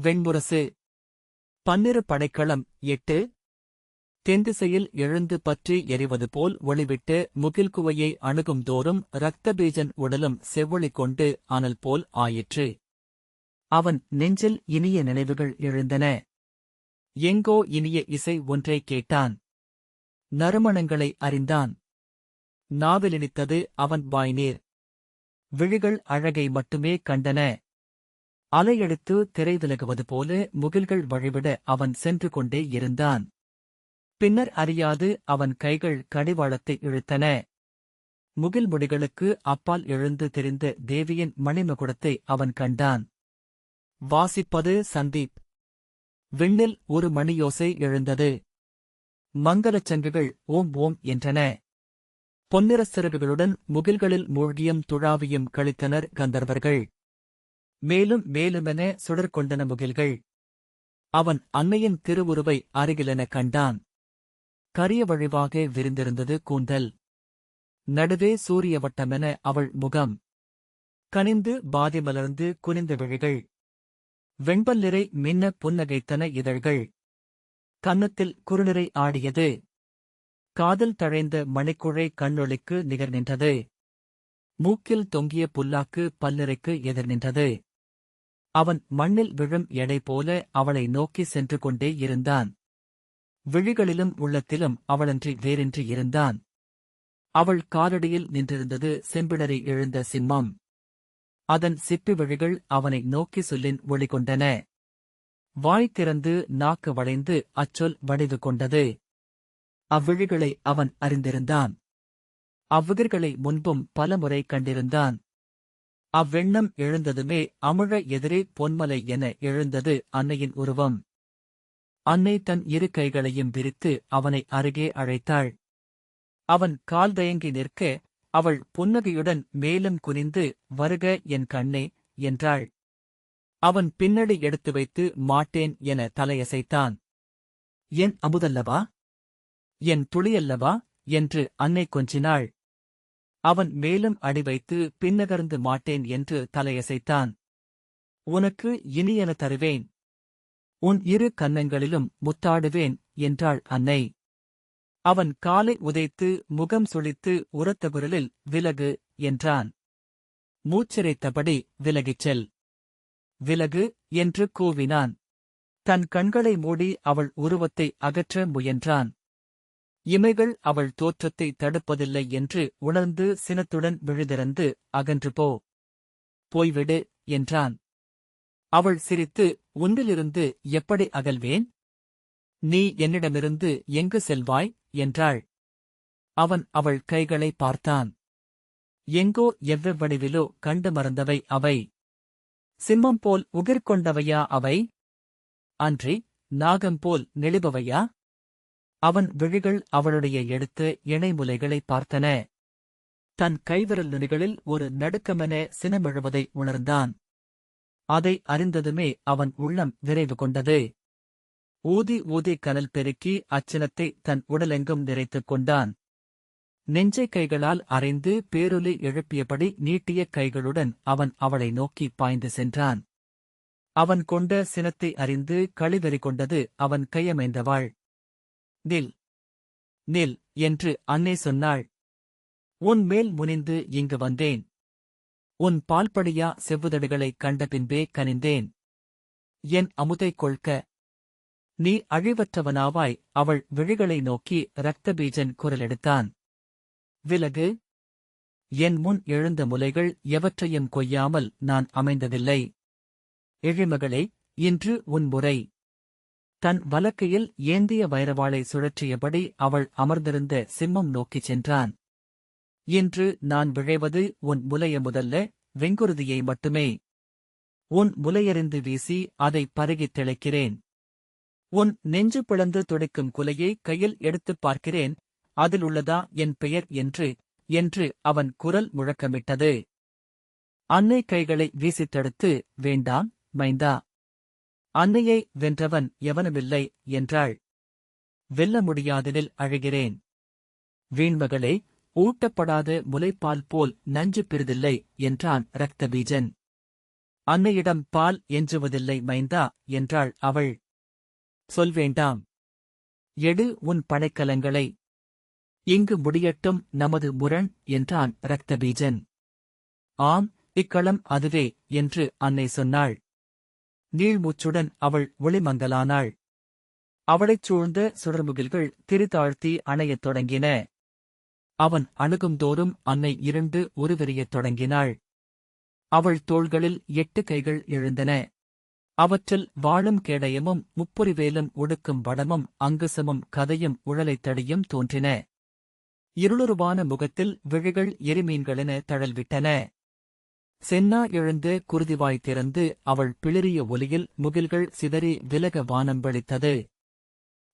வெண்முரசு. பன்னிரு படைக்களம் 8. தென்திசையில் எழுந்து பற்றி எரிவது போல் ஒளிவிட்டு முகில்குவையை அணுகும் தோறும் இரத்தபீஜன் உடலும் செவ்வொளி கொண்டு அனல் போல் ஆயிற்று. அவன் நெஞ்சில் இனிய நினைவுகள் எழுந்தன. எங்கோ இனிய இசை ஒன்றை கேட்டான். நறுமணங்களை அறிந்தான். நாவிலினித்தது அவன் வாய்நீர். விழிகள் அழகை மட்டுமே கண்டன. அலையெடுத்து திரை விலகுவது போல முகில்கள் வழிவிட அவன் சென்று கொண்டே இருந்தான். பின்னர் அறியாது அவன் கைகள் கடிவாளத்தை இழுத்தன. முகில் முடிகளுக்கு அப்பால் எழுந்து தெரிந்த தேவியின் மணிமகுடத்தை அவன் கண்டான். வாசிப்பது சந்தீப். விண்ணில் ஒரு மணியோசை எழுந்தது. மங்களச் சங்குகள் ஓம் ஓம் என்றன. பொன்னிறச் சிறகுகளுடன் முகில்களில் மூழ்கியும் துழாவியும் கழித்தனர் கந்தர்வர்கள். மேலும் மேலுமென சுடர்கொண்டன முகில்கள். அவன் அன்னையின் திருவுருவை அருகிலென கண்டான். கரிய வழிவாக விரிந்திருந்தது கூந்தல். நடுவே சூரிய வட்டமென அவள் முகம். கனிந்து பாதி மலர்ந்து குனிந்த விழிகள். வெண்பல்லிரை மின்ன புன்னகைத்தன இதழ்கள். கன்னத்தில் குறுநிறை ஆடியது. காதில் தழைந்த மணிக்குழை கண்ணொளிக்கு நிகர் நின்றது. மூக்கில் தொங்கிய புல்லாக்கு பல்லிரைக்கு எதிர் நின்றது. அவன் மண்ணில் விழும் எடை போல அவளை நோக்கி சென்று கொண்டே இருந்தான். விழிகளிலும் உள்ளத்திலும் அவளன்றி வேறின்றி இருந்தான். அவள் காலடியில் நின்றிருந்தது செம்பிடறி எழுந்த சிம்மம். அதன் சிப்பி விழிகள் அவனை நோக்கி சொல்லின் ஒளி கொண்டன. வாய் திறந்து நாக்கு வளைந்து அச்சொல் வடிவு கொண்டது. அவ்விழிகளை அவன் அறிந்திருந்தான். அவ்வுகிர்களை முன்பும் பலமுறை கண்டிருந்தான். அவ்வெண்ணம் எழுந்ததுமே அமிழ எதிரே பொன்மலை என எழுந்தது அன்னையின் உருவம். அன்னை தன் இரு கைகளையும் விரித்து அவனை அருகே அழைத்தாள். அவன் கால் தயங்கி நிற்க அவள் புன்னகையுடன் மேலும் குனிந்து வருக என் கண்ணே என்றாள். அவன் பின்னடி எடுத்து வைத்து மாட்டேன் என தலையசைத்தான். என் அமுதல்லவா, என் துளியல்லவா என்று அன்னை கொஞ்சினாள். அவன் மேலும் அடி வைத்து பின்னகர்ந்து மாட்டேன் என்று தலையசைத்தான். உனக்கு இனியன தருவேன், உன் இரு கன்னங்களிலும் முத்தாடுவேன் என்றாள் அன்னை. அவன் காலை உதைத்து முகம் சுளித்து உரத்த குரலில் விலகு என்றான். மூச்சிரைத்தபடி விலகிச் செல், விலகு என்று கூவினான். தன் கண்களை மூடி அவள் உருவத்தை அகற்ற முயன்றான். இமைகள் அவள் தோற்றத்தை தடுப்பதில்லை என்று உணர்ந்து சினத்துடன் விழுதிறந்து அகன்று போ, போய்விடு என்றான். அவள் சிரித்து உன்னிலிருந்து எப்படி அகல்வேன், நீ என்னிடமிருந்து எங்கு செல்வாய் என்றாள். அவன் அவள் கைகளை பார்த்தான். எங்கோ எவ்வடிவிலோ கண்டு மறந்தவை அவை. சிம்மம் போல் உகிர்கொண்டவையா அவை? அன்றி நாகம்போல் நெளிபவையா? அவன் விழிகள் அவளுடைய எடுத்த இணைமுலைகளை பார்த்தன. தன் கைவிரல் நுனிகளில் ஒரு நடுக்கமென சினமெழுவதை உணர்ந்தான். அதை அறிந்ததுமே அவன் உள்ளம் விரைவு கொண்டது. ஊதி ஊதி கனல் பெருக்கி அச்சினத்தை தன் உடலெங்கும் நிறைத்துக் கொண்டான். நெஞ்சை கைகளால் அரைந்து பேரொலி எழுப்பியபடி நீட்டிய கைகளுடன் அவன் அவளை நோக்கி பாய்ந்து சென்றான். அவன் கொண்ட சினத்தை அறிந்து களிவெறி கொண்டது அவன் கையமைந்தவாள். நில், நில் என்று அன்னை சொன்னாள். உன் மேல் முனிந்து இங்கு வந்தேன். உன் பால்படியா செவ்வுதடுகளைக் கண்ட பின்பே கனிந்தேன். என் அமுதைக் கொள்க, நீ அழிவற்றவனாவாய். அவள் விழிகளை நோக்கி இரத்தபீஜன் குரலெடுத்தான். விலகு, என் முன் எழுந்த முலைகள் எவற்றையும் கொய்யாமல் நான் அமைந்ததில்லை. எழிமகளே, இன்று உன் முறை. தன் வலக்கையில் ஏந்திய வைரவாளை சுழற்றியபடி அவள் அமர்ந்திருந்த சிம்மம் நோக்கிச் சென்றான். இன்று நான் விழைவது உன் முலைய முதல்ல, வெங்குருதியை மட்டுமே. உன் முலையறிந்து வீசி அதை பருகித் திளைக்கிறேன். உன் நெஞ்சு பிளந்து துடைக்கும் குலையை கையில் எடுத்துப் பார்க்கிறேன், அதில் உள்ளதா என் பெயர் என்று அவன் குரல் முழக்கமிட்டது. அன்னை கைகளை வீசித் தடுத்து, வேண்டாம் மைந்தா, அன்னையை வென்றவன் எவனுமில்லை என்றாள். வெல்ல முடியாதெனில் அழுகிறேன். வீண்மகளே, ஊட்டப்படாத முலைப்பால் போல் நஞ்சு பிறிதில்லை என்றான் இரத்தபீஜன். அன்னையிடம் பால் எஞ்சுவதில்லை மைந்தா என்றாள் அவள். சொல்வேண்டாம். எடு உன் படைக்கலங்களை. இங்கு முடியட்டும் நமது முரண் என்றான் இரத்தபீஜன். ஆம், இக்களம் அதுவே என்று அன்னை சொன்னாள். நீள்மூச்சுடன் அவள் ஒளிமங்கலானாள். அவளைச் சூழ்ந்த சுடர்முகில்கள் திரிதாழ்த்தி அணையத் தொடங்கின. அவன் அணுகும்தோறும் அன்னை இருண்டு உருவெறியத் தொடங்கினாள். அவள் தோள்களில் 8 கைகள் எழுந்தன. அவற்றில் வாளும் கேடயமும் முப்புரிவேலும் உடுக்கும் வடமும் அங்குசமும் கதையும் உழலைத்தடியும் தோன்றின. இருளுருவான முகத்தில் விழிகள் எரிமீன்களென தழல்விட்டன. சென்னா எழுந்து குருதிவாய் திறந்து அவள் பிளிரிய ஒலியில் முகில்கள் சிதறி விலக வானம் வெளித்தது.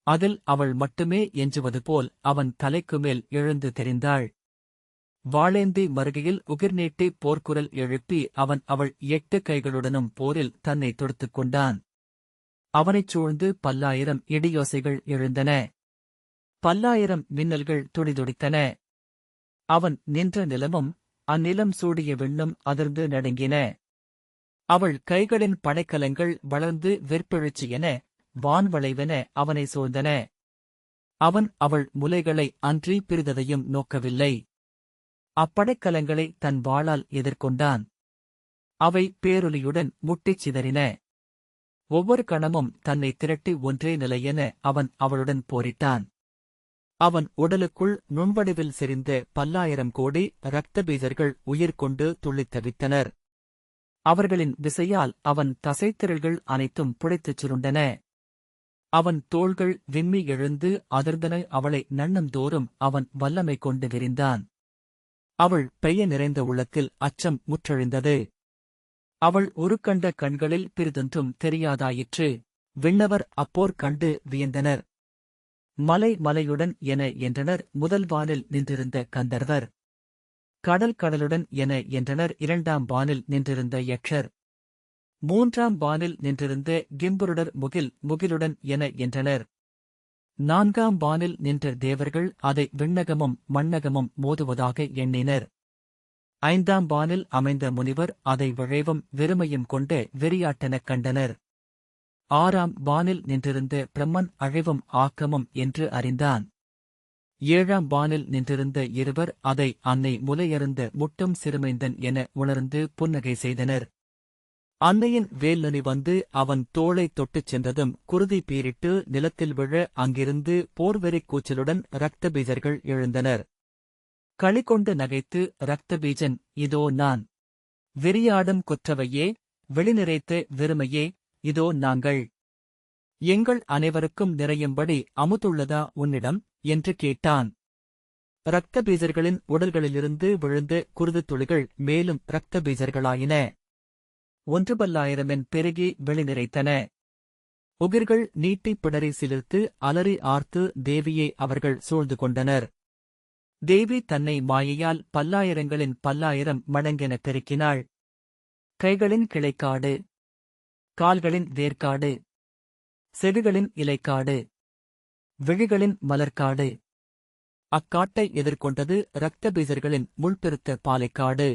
அதில் அவள் மட்டுமே எஞ்சுவது போல் அவன் தலைக்குமேல் எழுந்து தெரிந்தாள். வாளேந்தி மறுகையில் உகிர்நீட்டி போர்க்குரல் எழுப்பி அவன் அவள் 8 கைகளுடனும் போரில் தன்னை தொடுத்துக் கொண்டான். அவனைச் சூழ்ந்து 1000 இடியோசைகள் எழுந்தன. 1000 மின்னல்கள் துடிதுடித்தன. அவன் நின்ற நிலமும் அந்நிலம் சூடிய விண்ணும் அதிர்ந்து நடுங்கின. அவள் கைகளின் படைக்கலங்கள் வளர்ந்து வெற்பெழுச்சியென வான்வளைவென அவனை சூழ்ந்தன. அவன் அவள் முலைகளை அன்றி பிறிததையும் நோக்கவில்லை. அப்படைக்கலங்களை தன் வாளால் எதிர்கொண்டான். அவை பேரொலியுடன் முட்டிச் சிதறின. ஒவ்வொரு கணமும் தன்னை திரட்டி ஒன்றே நிலையென அவன் அவளுடன் போரிட்டான். அவன் உடலுக்குள் நுண்வடிவில் செறிந்த 10,000 கோடி இரத்தபீஜர்கள் உயிர் கொண்டு துள்ளித் தவித்தனர். அவர்களின் விசையால் அவன் தசைத்திரள்கள் அனைத்தும் புடைத்துச் சுருண்டன. அவன் தோள்கள் விம்மி எழுந்து அதிர்ந்தன. அவளை நண்ணும்தோறும் அவன் வல்லமை கொண்டு விரிந்தான். அவள் பெய்ய நிறைந்த உள்ளத்தில் அச்சம் முற்றழிந்தது. அவள் உருக்கண்ட கண்களில் பிறிதொன்றும் தெரியாதாயிற்று. விண்ணவர் அப்போர் கண்டு வியந்தனர். மலை மலையுடன் என என்றனர் முதல் வானில் நின்றிருந்த கந்தர்வர். கடல் கடலுடன் என என்றனர் 2ஆம் வானில் நின்றிருந்த யக்ஷர். 3ஆம் வானில் நின்றிருந்த கிம்புருடர் முகில் முகிலுடன் என என்றனர். 4ஆம் வானில் நின்ற தேவர்கள் அதை விண்ணகமும் மண்ணகமும் மோதுவதாக எண்ணினர். 5ஆம் வானில் அமைந்த முனிவர் அதை விழைவும் வெறுமையும் கொண்ட வெறியாட்டெனக் கண்டனர். 6ஆம் வானில் நின்றிருந்த பிரம்மன் அழிவும் ஆக்கமும் என்று அறிந்தான். 7ஆம் வானில் நின்றிருந்த இருவர் அதை அன்னை முலையருந்த முட்டும் சிறுமைந்தன் என உணர்ந்து புன்னகை செய்தனர். அன்னையின் வேல்நனி வந்து அவன் தோளைத் தொட்டுச் சென்றதும் குருதி பீரிட்டு நிலத்தில் விழ அங்கிருந்து போர்வெறிக் கூச்சலுடன் இரத்தபீஜர்கள் எழுந்தனர். களிகொண்டு நகைத்து இரத்தபீஜன், இதோ நான். வெறியாடும் கொற்றவையே, வெளிநிறைத்த வெறுமையே, இதோ நாங்கள். எங்கள் அனைவருக்கும் நிறையும்படி அமுதுள்ளதா உன்னிடம் என்று கேட்டான். இரத்தபீஜர்களின் உடல்களிலிருந்து விழுந்த குருதித் துளிகள் மேலும் இரத்தபீஜர்களாயின. 1,10,000 பெருகி வெளிநிறைத்தன. உகிர்கள் நீட்டிப் பிடரி சிலிர்த்து அலறி ஆர்த்து தேவியை அவர்கள் சூழ்ந்து கொண்டனர். தேவி தன்னை மாயையால் 10,000ங்களின் 10,000 மடங்கென பெருக்கினாள். கைகளின் கிளைக்காடு, கால்களின் வேர்க்காடு, செடிகளின் இலைக்காடு, விழிகளின் மலர்க்காடு. அக்காட்டை எதிர்கொண்டது இரத்தபீஜர்களின் முள்பெருத்த பாலைக்காடு.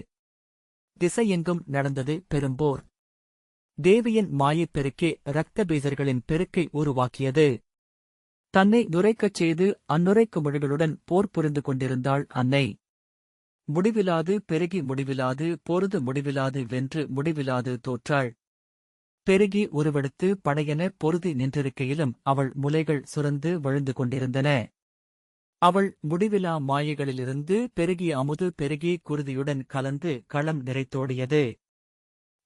திசையெங்கும் நடந்தது பெரும்போர். தேவியின் மாயைப் பெருக்கே இரத்தபீஜர்களின் பெருக்கை உருவாக்கியது. தன்னை நுரைக்கச் செய்து அந்நுரைக்கு மொழிகளுடன் போர் புரிந்து கொண்டிருந்தாள் அன்னை. முடிவிலாது பெருகி முடிவிலாது பொருது முடிவிலாது வென்று முடிவிலாது தோற்றாள். பெருகி உருவெடுத்து படையென பொருதி நின்றிருக்கையிலும் அவள் முலைகள் சுரந்து வழிந்து கொண்டிருந்தன. அவள் முடிவிலா மாயைகளிலிருந்து பெருகிய அமுது பெருகி குருதியுடன் கலந்து களம் நிறைத்தோடியது.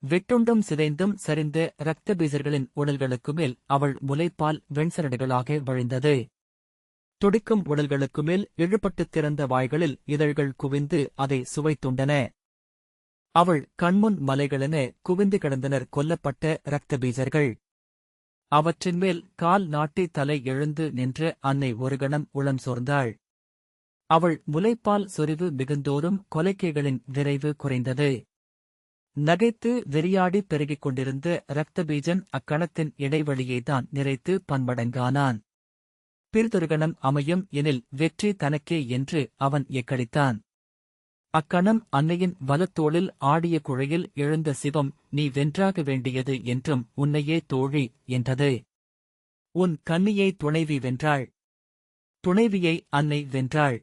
வெட்டுண்டும் சிதைந்தும் சரிந்த இரத்தபீஜர்களின் உடல்களுக்குமேல் அவள் முலைப்பால் வெண்சரடுகளாக வழிந்தது. துடிக்கும் உடல்களுக்குமேல் இழுபட்டுத் திறந்த வாய்களில் இதழ்கள் குவிந்து அதை சுவைத்துண்டன. அவள் கண்முன் மலைகளென குவிந்து கிடந்தனர் கொல்லப்பட்ட இரத்தபீஜர்கள். அவற்றின்மேல் கால் நாட்டி தலை எழுந்து நின்ற அன்னை ஒரு கணம் உளம் சோர்ந்தாள். அவள் முலைப்பால் சொரிவு மிகுந்தோறும் கொலைக்கைகளின் விரைவு குறைந்தது. நகைத்து வெறியாடிப் பெருகிக் கொண்டிருந்த இரத்தபீஜன் அக்கணத்தின் இடைவெளியைதான் நிறைத்து பன்மடங்கானான். பிறிதொரு கணம் அமையும் எனில் வெற்றி தனக்கே என்று அவன் எக்களித்தான். அக்கணம் அன்னையின் வலத்தோளில் ஆடிய குழையில் எழுந்த சிவம், நீ வென்றாக வேண்டியது என்றும் உன்னையே தோழி என்றது. உன் கன்னியை துணைவி வென்றாள். துணைவியை அன்னை வென்றாள்.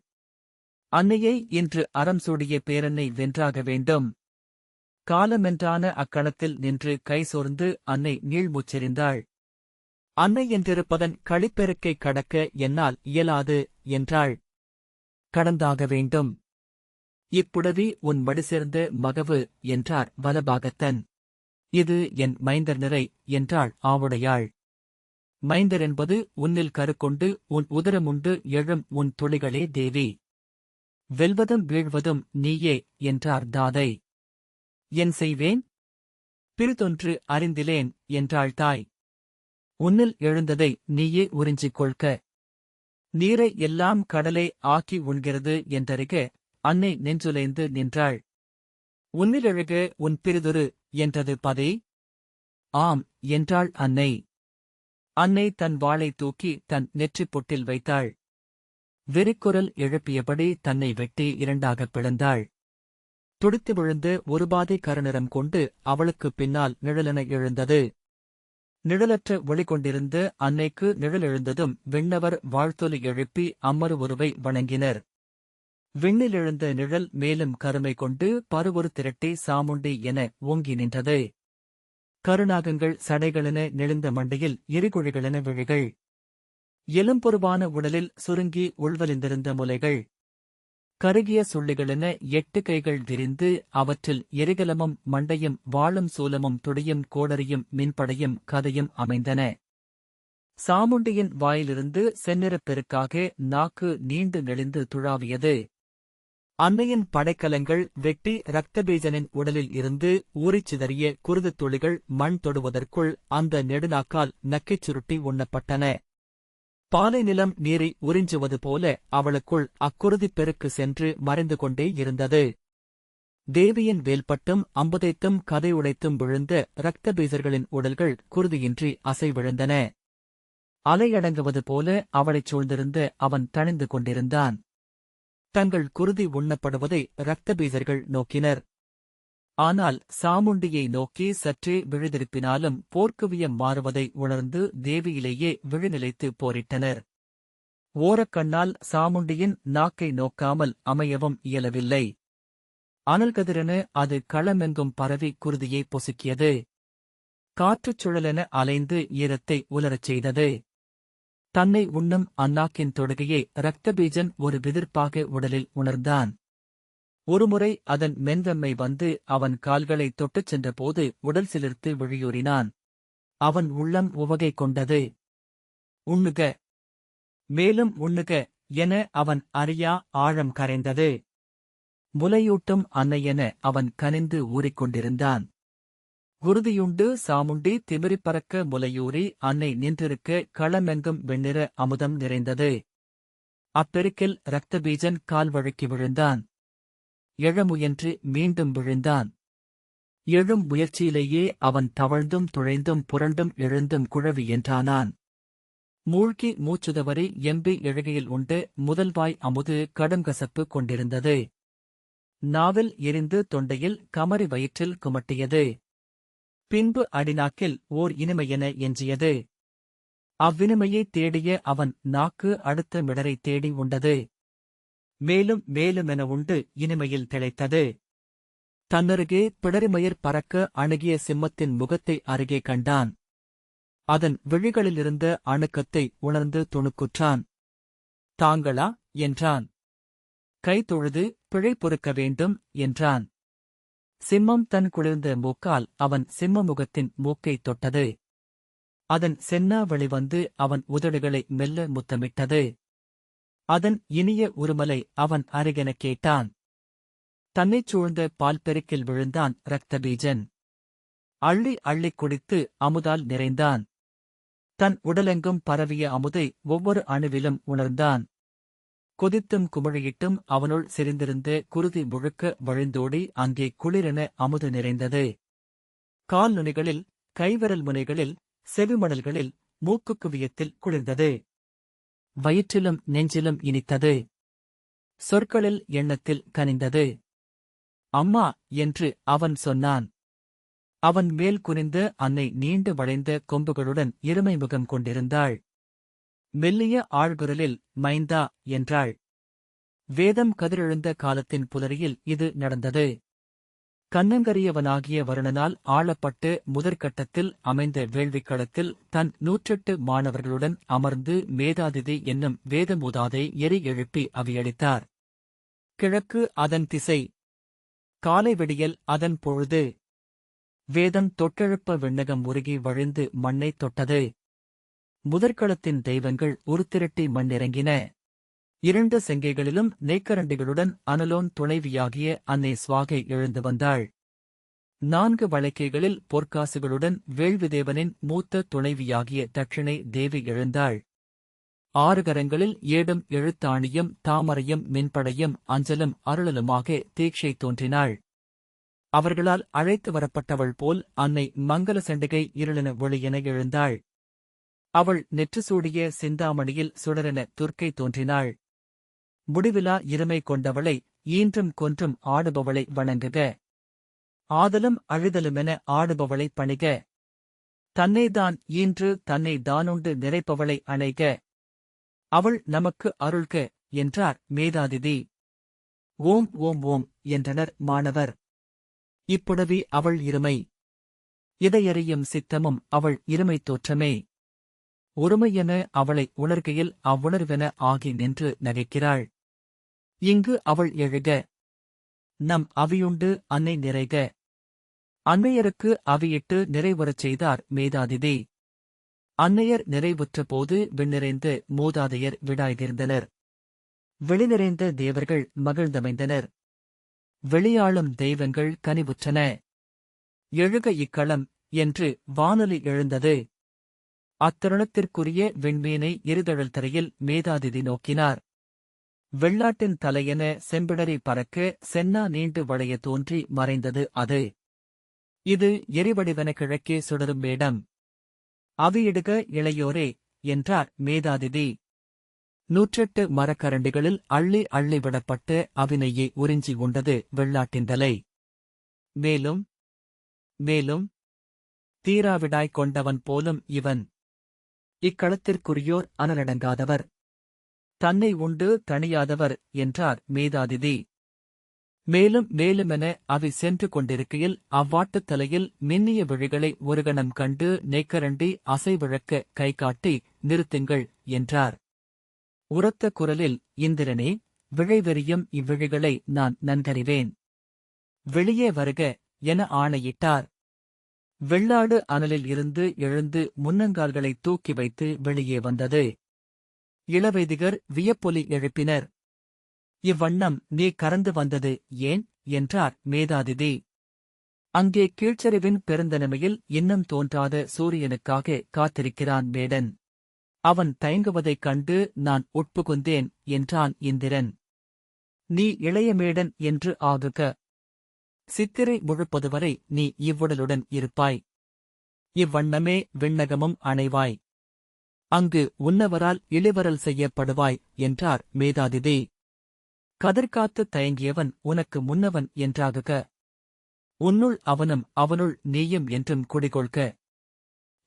அன்னையை இன்று அறம் சூடிய பேரன்னை வென்றாக வேண்டும். காலமென்றான அக்கணத்தில் நின்று கை சோர்ந்து அன்னை நீள்மூச்செறிந்தாள். அன்னை என்றிருப்பதன் களிப்பெருக்கை கடக்க என்னால் இயலாது என்றாள். கடந்தாக வேண்டும். இப்புடவி உன் மடிசேர்ந்த மகவு என்றார் வலபாகத்தன். இது என் மைந்தர் நிறை என்றாள் ஆவுடையாள். மைந்தர் என்பது உன்னில் கருக்கொண்டு உன் உதரமுண்டு எழும் உன் துளிகளே தேவி. வெல்வதும் வீழ்வதும் நீயே என்றார் தாதை. என் செய்வேன்? பிறிதொன்று அறிந்திலேன் என்றாள் தாய். உன்னில் எழுந்ததை நீயே உறிஞ்சிக் கொள்க. நீரை எல்லாம் கடலே ஆக்கி உண்கிறது என்றறிக அன்னை நெஞ்சுலைந்து நின்றாள். உன்னிலெழுக உன் பிறிதொரு என்றது பதை. ஆம் என்றாள் அன்னை. அன்னை தன் வாளை தூக்கி தன் நெற்றிப் பொட்டில் வைத்தாள். வெறிக்குரல் எழுப்பியபடி தன்னை வெட்டி இரண்டாகப் பிளந்தாள். துடித்து விழுந்து ஒருபாதை கருநிறம் கொண்டு அவளுக்குப் பின்னால் நிழலென எழுந்தது. நிழலற்ற ஒளிகொண்டிருந்த அன்னைக்கு நிழலெழுந்ததும் விண்ணவர் வாழ்த்தொலி எழுப்பி அம்மருவுருவை வணங்கினர். விண்ணிலெழுந்த நிழல் மேலும் கருமை கொண்டு பருவொரு திரட்டி சாமுண்டி என ஓங்கி நின்றது. கருநாகங்கள் சடைகளென நெளிந்த மண்டையில் எரிகுழிகளென விழிகள். எலும்பொருவான உடலில் சுருங்கி உள்வலிந்திருந்த முலைகள். கருகிய சுள்ளிகளென 8 கைகள் விரிந்து அவற்றில் எரிகலமும் மண்டையும் வாளும் சூலமும் துடியும் கோடரியும் மின்படையும் கதையும் அமைந்தன. சாமுண்டியின் வாயிலிருந்து செந்நிறப் பெருக்காக நாக்கு நீண்டு நெளிந்து துழாவியது. அன்னையின் படைக்கலங்கள் வெட்டி இரத்தபீஜனின் உடலில் இருந்து ஊறிச் சிதறிய குருதுத் துளிகள் மண் தொடுவதற்குள் அந்த நெடுநாக்கால் நக்கைச் சுருட்டி உண்ணப்பட்டன. பாலை நிலம் நீரை உறிஞ்சுவது போல அவளுக்குள் அக்குருதிப் பெருக்கு சென்று மறைந்து கொண்டே இருந்தது. தேவியின் வேல்பட்டும் அம்புதைத்தும் கதையுடைத்தும் விழுந்த இரத்தபீஜர்களின் உடல்கள் குருதியின்றி அசைவிழுந்தன. அலையடங்குவது போல அவளைச் சூழ்ந்திருந்த அவன் தணிந்து கொண்டிருந்தான். தங்கள் குருதி உண்ணப்படுவதை இரத்தபீஜர்கள் நோக்கினர். ஆனால் சாமுண்டியை நோக்கி சற்றே விழிதிருப்பினாலும் போர்க்குவியம் மாறுவதை உணர்ந்து தேவியிலேயே விழிநிலைத்து போரிட்டனர். ஓரக்கண்ணால் சாமுண்டியின் நாக்கை நோக்காமல் அமையவும் இயலவில்லை. அனல்கதிரென அது களமெங்கும் பரவி குருதியை பொசுக்கியது. காற்றுச் சுழலென அலைந்து ஈரத்தை உலரச் செய்தது. தன்னை உண்ணும் அந்நாக்கின் தொடுகையை இரத்தபீஜன் ஒரு விதிர்ப்பாக உடலில் உணர்ந்தான். ஒருமுறை அதன் மென்வெம்மை வந்து அவன் கால்களை தொட்டுச் சென்றபோது உடல் சிலிர்த்து விழியூறினான். அவன் உள்ளம் உவகை கொண்டது. உண்ணுக, மேலும் உண்ணுக என அவன் அறியா ஆழம் கரைந்தது. முலையூட்டும் அன்னையென அவன் கனிந்து ஊறிக்கொண்டிருந்தான். குருதியுண்டு சாமுண்டி திமிரிப் பறக்க முலையூறி அன்னை நின்றிருக்க களமெங்கும் வெண்ணிற அமுதம் நிறைந்தது. அப்பெருக்கில் இரத்தபீஜன் கால் வழுக்கி விழுந்தான். எழமுயன்று மீண்டும் விழுந்தான். எழும் முயற்சியிலேயே அவன் தவழ்ந்தும் துழைந்தும் புரண்டும் எழுந்தும் குழவி என்றானான். மூழ்கி மூச்சுதவறி எம்பி எழுகையில் உண்டு முதல்வாய் அமுது கடுங்கசப்பு கொண்டிருந்தது. நாவில் எரிந்து தொண்டையில் கமறி வயிற்றில் குமட்டியது. பின்பு அடிநாக்கில் ஓர் இனிமையென எஞ்சியது. அவ்வினிமையைத் தேடிய அவன் நாக்கு அடுத்த மிடரை தேடி உண்டது. மேலும் மேலுமென உண்டு இனிமையில் திளைத்தது. தன்னருகே பிடரிமயிர் பறக்க அணுகிய சிம்மத்தின் முகத்தை அருகே கண்டான். அதன் விழிகளிலிருந்த அணுக்கத்தை உணர்ந்து துணுக்குற்றான். தாங்களா என்றான். கை தொழுது பிழை பொறுக்க வேண்டும் என்றான். சிம்மம் தன் குளிர்ந்த மூக்கால் அவன் சிம்மமுகத்தின் மூக்கைத் தொட்டது. அதன் சென்னா வெளிவந்து அவன் உதடுகளை மெல்ல முத்தமிட்டது. அதன் இனிய உருமலை அவன் அருகெனக் கேட்டான். தன்னைச் சூழ்ந்த பால்பெருக்கில் விழுந்தான் இரத்தபீஜன். அள்ளி அள்ளிக் குடித்து அமுதால் நிறைந்தான். தன் உடலெங்கும் பரவிய அமுதை ஒவ்வொரு அணுவிலும் உணர்ந்தான். கொதித்தும் குமிழியிட்டும் அவனுள் செறிந்திருந்த குருதி முழுக்க வழிந்தோடி அங்கே குளிரென அமுது நிறைந்தது. கால் நுனிகளில், கைவிரல் முனைகளில், செவிமணல்களில், மூக்குக்குவியத்தில் குளிர்ந்தது. வயிற்றிலும் நெஞ்சிலும் இனித்தது. சொற்களில் எண்ணத்தில் கனிந்தது. அம்மா என்று அவன் சொன்னான். அவன் மேல் குனிந்த அன்னை நீண்டு வளைந்த கொம்புகளுடன் இருமை முகம் கொண்டிருந்தாள். மெல்லிய ஆழ்குரலில் மைந்தா என்றாள். வேதம் கதிரெழுந்த காலத்தின் புலரியில் இது நடந்தது. கண்ணங்கரியவனாகிய வருணனால் ஆளப்பட்டு முதற்கட்டத்தில் அமைந்த வேள்விக்களத்தில் தன் 108 மாணவர்களுடன் அமர்ந்து மேதாதிதி என்னும் வேதமூதாதை எரி எழுப்பி அவியளித்தார். கிழக்கு அதன் திசை, காலை விடியல் அதன் பொழுது. வேதம் தொட்டெழுப்ப விண்ணகம் உருகி வழிந்து மண்ணைத் தொட்டது. முதற்களத்தின் தெய்வங்கள் உருத்திரட்டி மண்ணிறங்கின. 2 செங்கைகளிலும் நெய்க்கரண்டிகளுடன் அனலோன் துணைவியாகிய அன்னை சுவாகை எழுந்து வந்தாள். 4 வளைக்கைகளில் பொற்காசுகளுடன் வேள்விதேவனின் மூத்த துணைவியாகிய தட்சிணை தேவி எழுந்தாள். 6 கரங்களில் ஏடும் எழுத்தாணியும் தாமரையும் மின்படையும் அஞ்சலும் அருளலுமாக தீட்சை தோன்றினாள். அவர்களால் அழைத்து வரப்பட்டவள் போல் அன்னை மங்கள சண்டிகை இருளென ஒளியென எழுந்தாள். அவள் நெற்று சூடிய சிந்தாமணியில் சுடரென துர்க்கை தோன்றினாள். முடிவிலா இருமை கொண்டவளை, ஈன்றும் கொன்றும் ஆடுபவளை வணங்குக. ஆதலும் அழுதலுமென ஆடுபவளை பணிக. தன்னைதான் ஈன்று தன்னை தானுண்டு நிறைப்பவளை அணைக. அவள் நமக்கு அருள்க என்றார் மேதாதிதி. ஓம் ஓம் ஓம் என்றனர் மாணவர். இப்புடவி அவள் இருமை. இதையறியும் சித்தமும் அவள் இருமை தோற்றமே. ஒருமையென அவளை உணர்கையில் அவ்வுணர்வென ஆகி நின்று நகைக்கிறாள். இங்கு அவள் எழுக. நம் அவியுண்டு அன்னை நிறைக. அன்னையருக்கு அவியிட்டு நிறைவுறச் செய்தார் மேதாதிதி. அன்னையர் நிறைவுற்றபோது விண்ணிறைந்து மூதாதையர் விடாய்கிருந்தனர். வெளிநிறைந்த தேவர்கள் மகிழ்ந்தமைந்தனர். வெளியாளும் தெய்வங்கள் கனிவுற்றன. எழுக இக்களம் என்று வானொலி எழுந்தது. அத்தருணத்திற்குரிய விண்மீனை இருதழல் தரையில் மேதாதிதி நோக்கினார். வெள்ளாட்டின் தலையென செம்பிடரி பறக்க சென்னா நீண்டு வளைய தோன்றி மறைந்தது அது. இது எரிவடிவன கிழக்கே சுடரும் வேடம். அவியிடுக இளையோரே என்றார் மேதாதிதி. 108 மரக்கரண்டிகளில் அள்ளி அள்ளி விடப்பட்டு அவினையே உறிஞ்சி உண்டது வெள்ளாட்டின் தலை. மேலும் மேலும் தீராவிடாய் கொண்டவன் போலும் இவன். இக்களத்திற்குரியோர் அனலடங்காதவர். தன்னை உண்டு தணியாதவர் என்றார் மேதாதிதி. மேலும் மேலுமென அவி சென்று கொண்டிருக்கையில் அவ்வாட்டுத் தலையில் மின்னிய விழிகளை ஒருகணம் கண்டு நெய்க்கரண்டி அசைவிழக்க கைகாட்டி நிறுத்துங்கள் என்றார். உரத்த குரலில், இந்திரனே, விழைவெறியும் இவ்விழிகளை நான் நன்கறிவேன். வெளியே வருக என ஆணையிட்டார். வெள்ளாடு அனலில் இருந்து எழுந்து முன்னங்கால்களை தூக்கி வைத்து வெளியே வந்தது. இளவைதிகர் வியப்பொலி எழுப்பினர். இவ்வண்ணம் நீ கறந்து வந்தது ஏன் என்றார் மேதாதிதி. அங்கே கீழ்ச்சரிவின் பெருந்தனிமையில் இன்னும் தோன்றாத சூரியனுக்காக காத்திருக்கிறான் வேடன். அவன் தயங்குவதைக் கண்டு நான் உட்புகுந்தேன் என்றான் இந்திரன். நீ இளையமேடன் என்று ஆகுக. சித்திரை முழுப்பதுவரை நீ இவ்வுடலுடன் இருப்பாய். இவ்வண்ணமே விண்ணகமும் அணைவாய். அங்கு உன்னவரால் இளிவரல் செய்யப்படுவாய் என்றார் மேதாதிதி. கதிர்காத்துத் தயங்கியவன் உனக்கு முன்னவன் என்றாகுக. உன்னுள் அவனும் அவனுள் நீயும் என்றும் குடிகொள்க.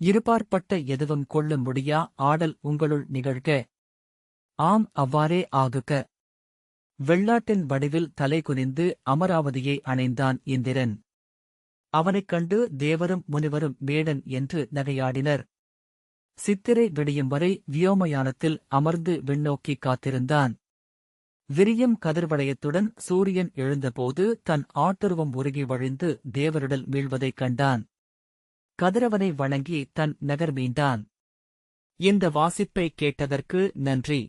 இருபாற்பட்ட எதுவும் கொள்ள முடியா ஆடல் உங்களுள் நிகழ்க. ஆம், அவ்வாறே ஆகுக. வெள்ளாட்டின் வடிவில் தலை குனிந்து அமராவதியை அணைந்தான் இந்திரன். அவனைக் கண்டு தேவரும் முனிவரும் வேடன் என்று நகையாடினர். சித்திரை விடியும் வரை வியோமயானத்தில் அமர்ந்து விண்ணோக்கி காத்திருந்தான். விரியும் கதிர்வளையத்துடன் சூரியன் எழுந்தபோது தன் ஆட்டுருவம் உருகி வழிந்து தேவருடல் மீள்வதைக் கண்டான். கதிரவனை வணங்கி தன் நகர் மீண்டான். இந்த வாசிப்பை கேட்டதற்கு நன்றி.